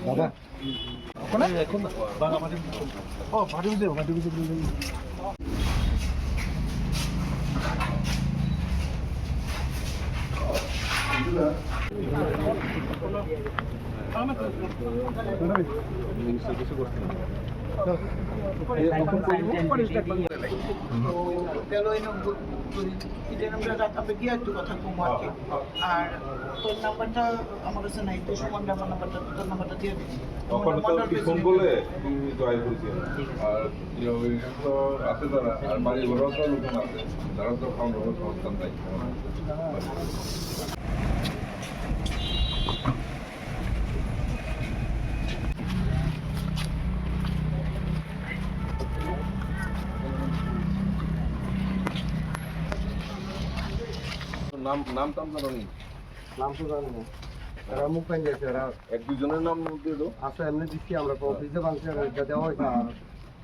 দাদা ওখানে এখন বাংলা পার্টি ও পার্টি আর তোর নাম্বারটা আমার কাছে নাই, তো সুমন নাম্বারটা তোর নাম্বারটা দিয়ে দিচ্ছি। ফোন বলে তুমি জয়েন করছি আর তো আছে যারা আর বাড়ি ঘরেও তো লোকজন আছে যারা তো খাওয়ান সংস্থান নাই। নাম টাম জানো নি? নাম তো জানি না, এরা মুখ পাইন যাচ্ছে, এরা এক দুজনের নাম দিয়ে দাও। আছে এমনি দিচ্ছি আমরা অফিসে বাংছে এটা দেওয়া হয়েছে। আর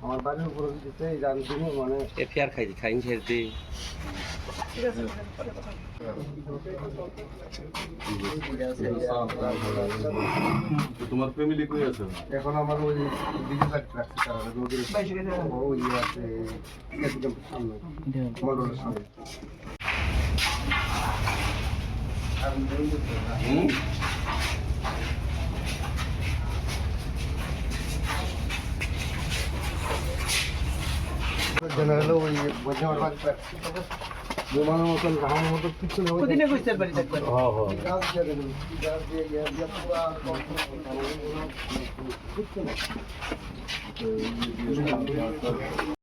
আমার বাড়ির উপরে দিচ্ছে এই জানি দিন মানে এফআইআর খাইন ছেড়ে তোমার ফ্যামিলি কই আছে? এখন আমার ওই দিকে রাখছে তারা রোগের ওই আছে সামনে মন্ডলের সামনে। জেনারেল ওই বজনার বাড়ি বিমানের মতন রাহার মতো কিছু নেই। কদিনে কইছেন বাড়ি থাকবেন?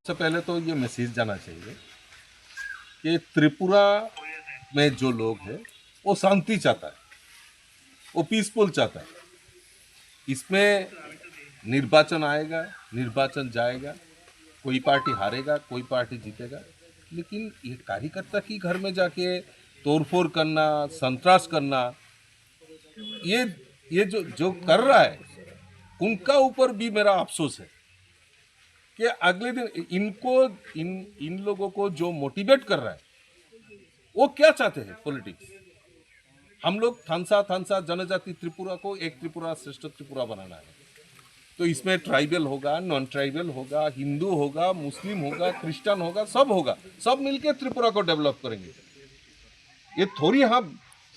सबसे पहले तो ये मैसेज जाना चाहिए कि त्रिपुरा में जो लोग हैं वो शांति चाहता है, वो पीसफुल चाहता है। इसमें निर्वाचन आएगा, निर्वाचन जाएगा, कोई पार्टी हारेगा, कोई पार्टी जीतेगा, लेकिन ये कार्यकर्ता की घर में जाके तोड़फोड़ करना, संतरास करना, ये जो कर रहा है उनका ऊपर भी मेरा अफसोस है कि अगले दिन इनको इन लोगों को जो मोटिवेट कर रहा है वो क्या चाहते हैं पॉलिटिक्स। हम लोग थानसा जनजाति त्रिपुरा को एक त्रिपुरा श्रेष्ठ त्रिपुरा बनाना है, तो इसमें ट्राइबल होगा, नॉन ट्राइबल होगा, हिंदू होगा, मुस्लिम होगा, क्रिश्चियन होगा, सब मिलके त्रिपुरा को डेवलप करेंगे। ये थोड़ी हम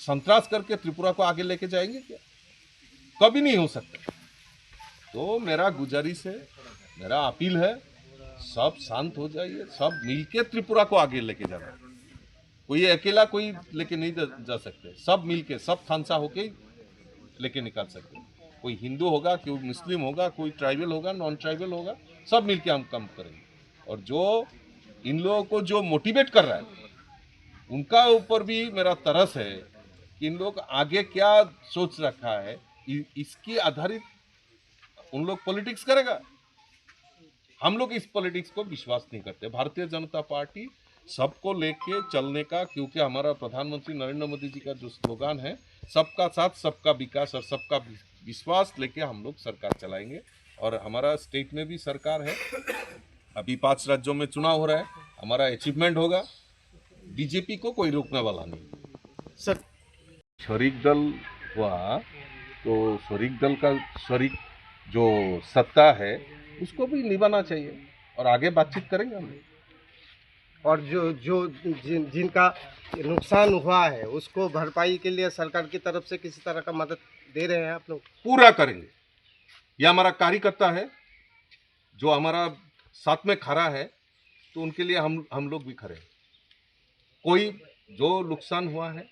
संतरास करके त्रिपुरा को आगे लेके जाएंगे क्या? कभी नहीं हो सकता। तो मेरा गुजारिश है, मेरा अपील है, सब शांत हो जाइए, सब मिलके त्रिपुरा को आगे लेके जाना। कोई अकेला कोई लेके नहीं जा सकते, सब मिलके, सब थानसा होके लेके निकाल सकते। कोई हिंदू होगा, कोई मुस्लिम होगा, कोई ट्राइबल होगा, नॉन ट्राइबल होगा, सब मिलके हम काम करेंगे। और जो इन लोगों को जो मोटिवेट कर रहा है उनका ऊपर भी मेरा तरस है कि इन लोग आगे क्या सोच रखा है, इसकी आधारित उन लोग पॉलिटिक्स करेगा। हम लोग इस पॉलिटिक्स को विश्वास नहीं करते। भारतीय जनता पार्टी सबको लेके चलने का, क्योंकि हमारा प्रधानमंत्री नरेंद्र मोदी जी का जो स्लोगान है सबका साथ सबका विकास और सबका विश्वास लेके हम लोग सरकार चलाएंगे। और हमारा स्टेट में भी सरकार है, अभी 5 राज्यों में चुनाव हो रहा है, हमारा अचीवमेंट होगा, बीजेपी को कोई रोकने वाला नहीं। सर शरीक दल हुआ तो शरीक दल का शरीक जो सत्ता है उसको भी निभाना चाहिए और आगे बातचीत करेंगे हम। और जिनका नुकसान हुआ है उसको भरपाई के लिए सरकार की तरफ से किसी तरह का मदद दे रहे हैं आप लोग? पूरा करेंगे। ये हमारा कार्यकर्ता है जो हमारा साथ में खड़ा है, तो उनके लिए हम लोग भी खड़े हैं। कोई जो नुकसान हुआ है,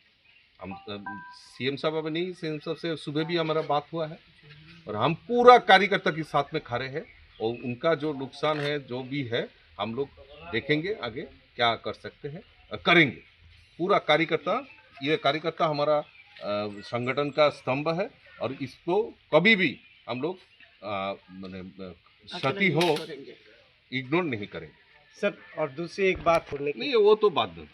हम सीएम साहब अब नहीं, सीएम साहब से सुबह भी हमारा बात हुआ है और हम पूरा कार्यकर्ता के साथ में खड़े हैं। और उनका जो नुकसान है जो भी है हम लोग देखेंगे आगे क्या कर सकते हैं और करेंगे। पूरा कार्यकर्ता, ये कार्यकर्ता हमारा संगठन का स्तंभ है और इसको कभी भी हम लोग क्षति हो इग्नोर नहीं करेंगे। सर और दूसरी एक बात बोलने की, नहीं वो तो बाद में